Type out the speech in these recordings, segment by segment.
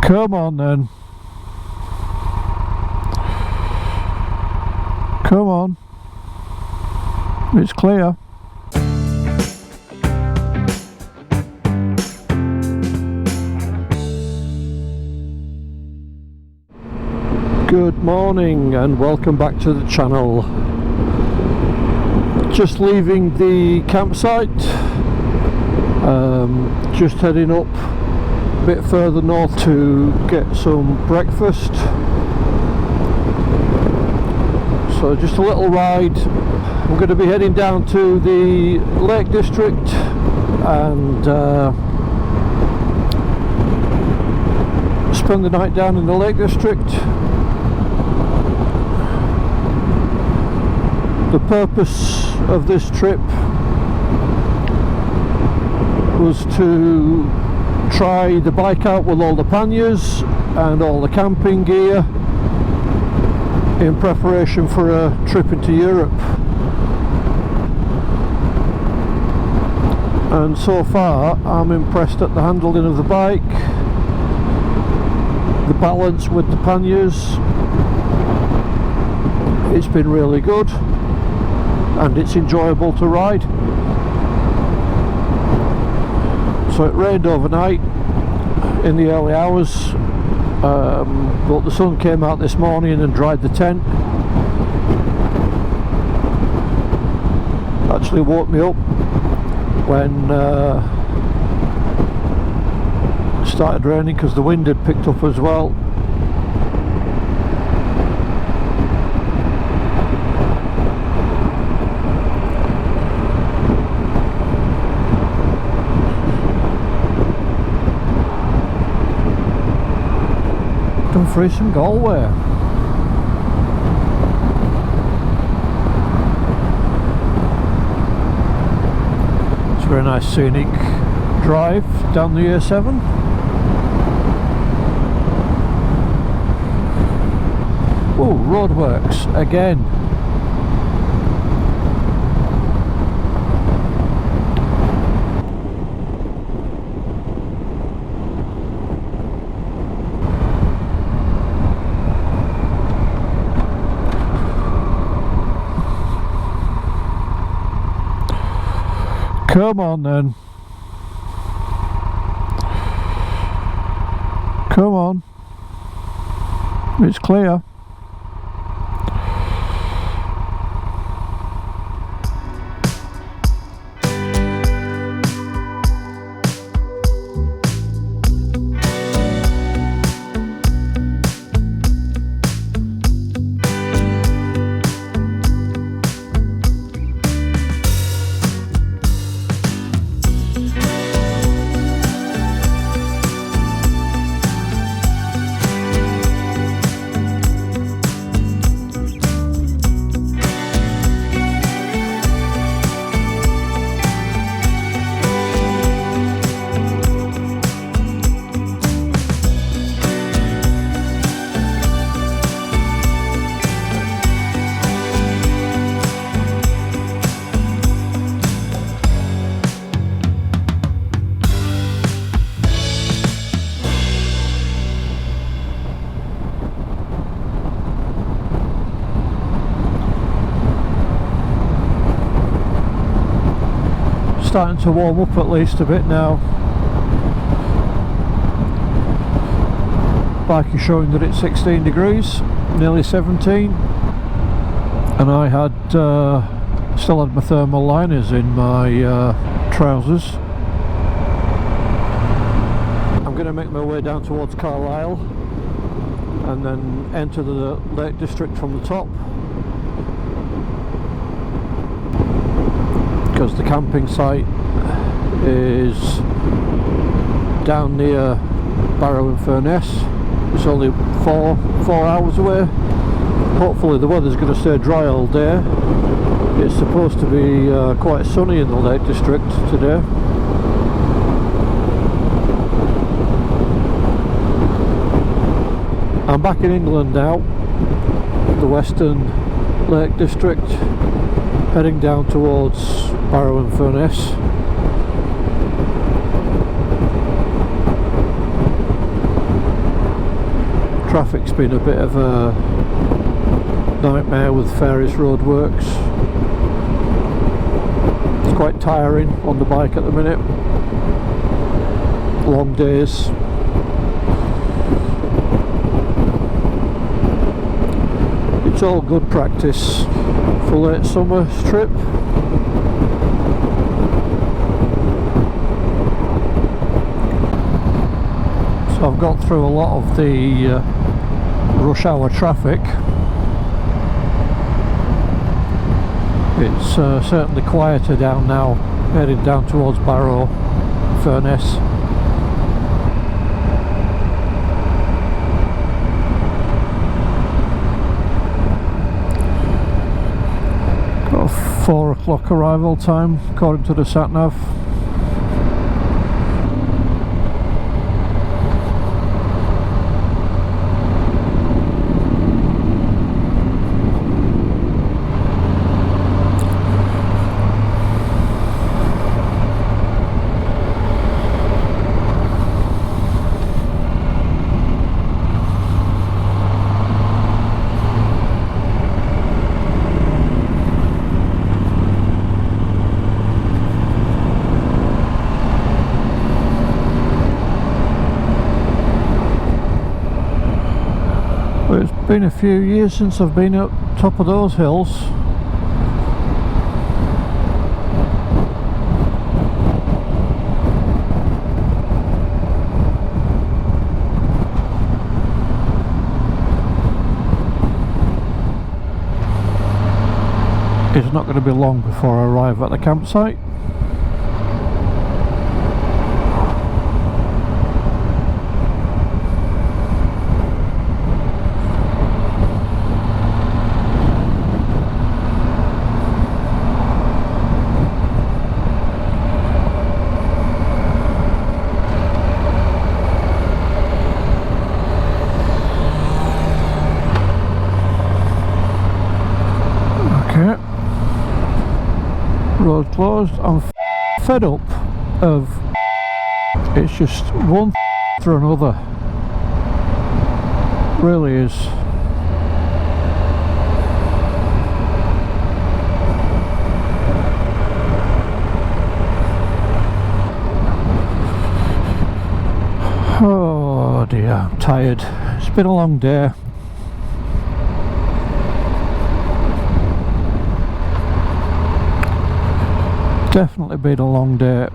Come on then. Come on. It's clear. Good morning and welcome back to the channel. Just leaving the campsite, just heading up a bit further north to get some breakfast. So just a little ride. We're going to be heading down to the Lake District and spend the night down in the Lake District. The purpose of this trip was to try the bike out with all the panniers and all the camping gear in preparation for a trip into Europe. And so far I'm impressed at the handling of the bike, the balance with the panniers. It's been really good and it's enjoyable to ride. So it rained overnight in the early hours, but the sun came out this morning and dried the tent. Actually woke me up when it started raining because the wind had picked up as well. Dumfries and Galway. It's a very nice scenic drive down the A7. Oh, roadworks again. Come on then. Come on. It's clear. Starting to warm up at least a bit now. Bike is showing that it's 16 degrees, nearly 17, and I had still had my thermal liners in my trousers. I'm going to make my way down towards Carlisle and then enter the Lake District from the top, because the camping site is down near Barrow-in-Furness. It's only four hours away. Hopefully the weather's going to stay dry all day. It's supposed to be quite sunny in the Lake District today. I'm back in England now, the Western Lake District, heading down towards Barrow-in-Furness. Traffic's been a bit of a nightmare with various roadworks. It's quite tiring on the bike at the minute. Long days. It's all good practice for late summer trip. So I've got through a lot of the rush hour traffic. It's certainly quieter down now, heading down towards Barrow, Furness. Got a 4 o'clock arrival time according to the sat-nav. It's been a few years since I've been up top of those hills. It's not going to be long before I arrive at the campsite. Road closed. I'm fed up of it's just one after another. Really is. Oh dear, I'm tired. It's been a long day. Definitely been a long day.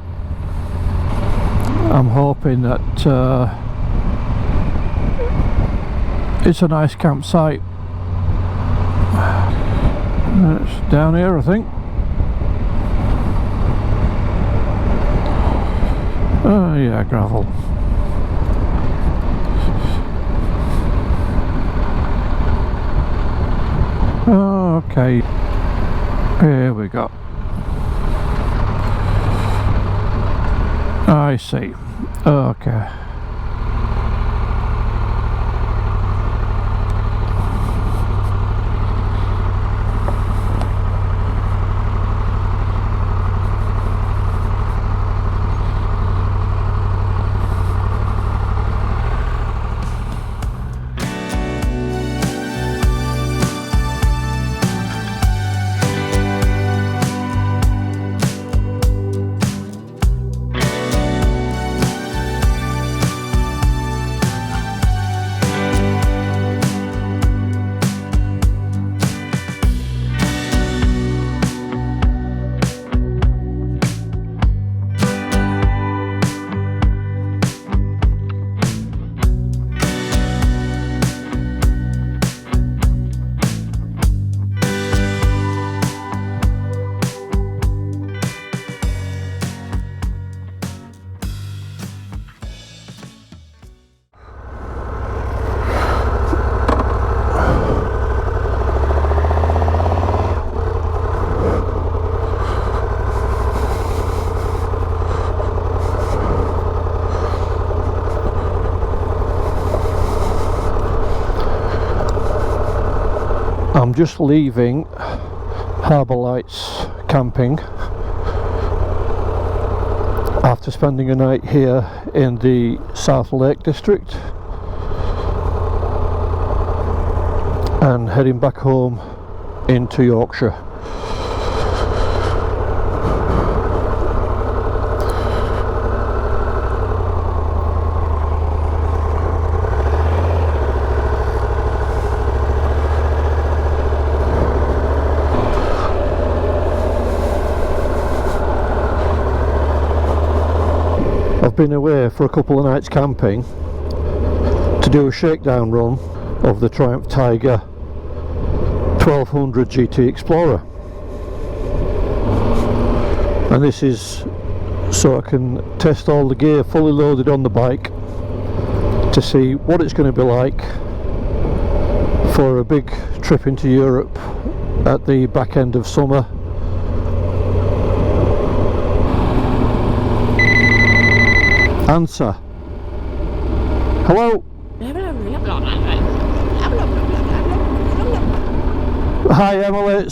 I'm hoping that it's a nice campsite. It's down here, I think. Oh yeah, gravel. Okay, here we go. I see. Okay. I'm just leaving Harbour Lights camping after spending a night here in the South Lake District. and heading back home into Yorkshire. I've been away for a couple of nights camping to do a shakedown run of the Triumph Tiger 1200 GT Explorer, and this is so I can test all the gear fully loaded on the bike to see what it's going to be like for a big trip into Europe at the back end of summer. Answer. Hello. Hi Emily.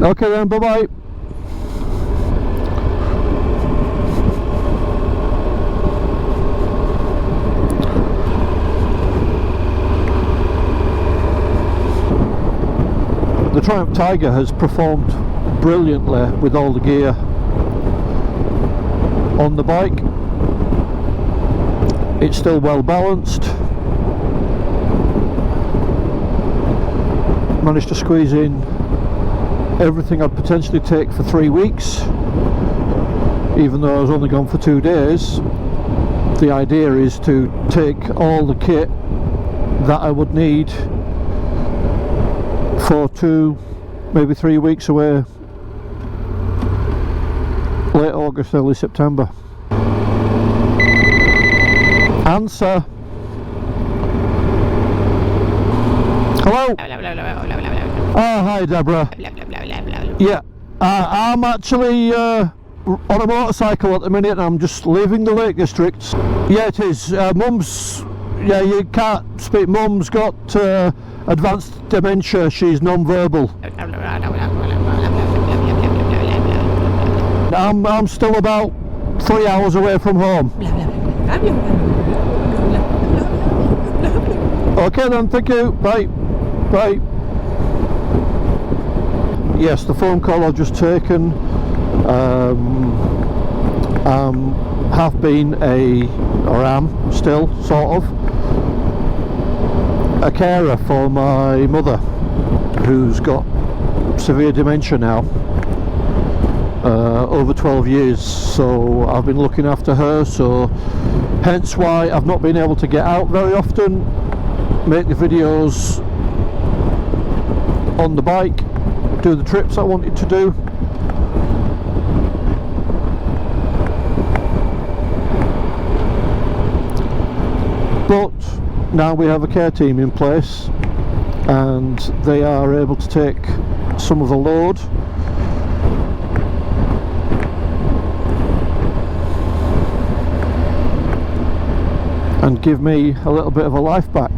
Okay then, bye bye. The Triumph Tiger has performed brilliantly with all the gear on the bike. It's still well balanced. Managed to squeeze in everything I'd potentially take for 3 weeks, even though I was only gone for 2 days. The idea is to take all the kit that I would need for 2, maybe 3 weeks away, late August, early September. Answer. Hello. Oh, hi Deborah. Yeah, I'm actually on a motorcycle at the minute and I'm just leaving the Lake District. Yeah, it is. Mum's, yeah, you can't speak. Mum's got advanced dementia, she's non-verbal. I'm still about 3 hours away from home. Okay then, thank you, bye. Bye. Yes, the phone call I've just taken, have been or am still, sort of, a carer for my mother, who's got severe dementia now, over 12 years, so I've been looking after her, so hence why I've not been able to get out very often, make the videos on the bike, do the trips I wanted to do. But now we have a care team in place and they are able to take some of the load and give me a little bit of a life back.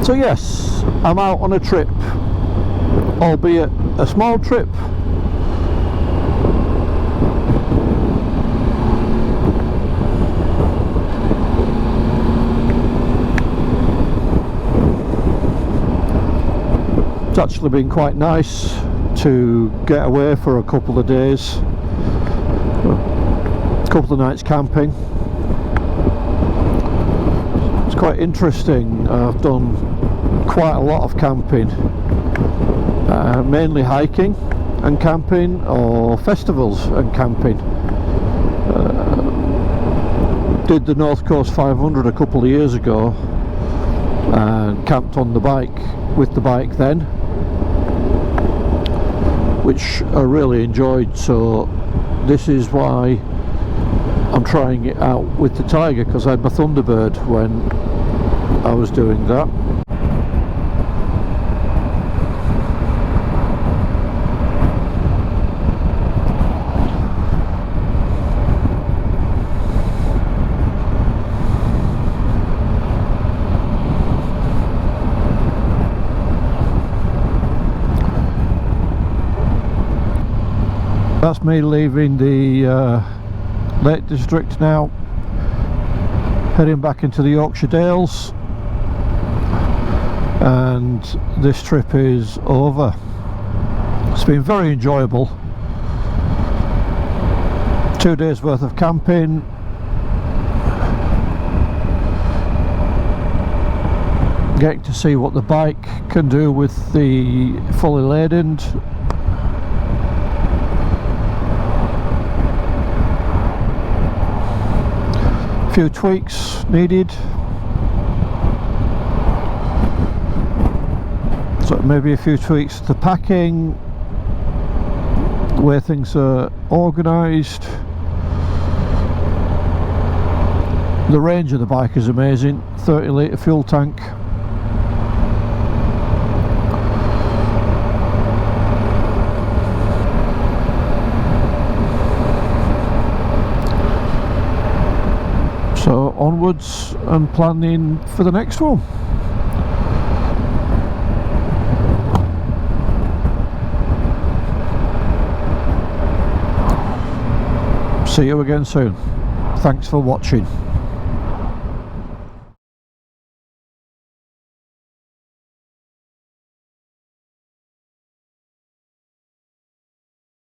So yes, I'm out on a trip, albeit a small trip. It's actually been quite nice to get away for a couple of days, a couple of nights camping. It's quite interesting. I've done quite a lot of camping, mainly hiking and camping, or festivals and camping. Did the North Coast 500 a couple of years ago and camped on the bike with the bike then, which I really enjoyed, so this is why I'm trying it out with the Tiger, because I had my Thunderbird when I was doing that. That's me leaving the Lake District now, heading back into the Yorkshire Dales, and this trip is over. It's been very enjoyable. 2 days worth of camping, getting to see what the bike can do with the fully ladened. Few tweaks needed, so maybe a few tweaks to the packing, the way things are organised. The range of the bike is amazing, 30 litre fuel tank. So onwards and planning for the next one. See you again soon. Thanks for watching.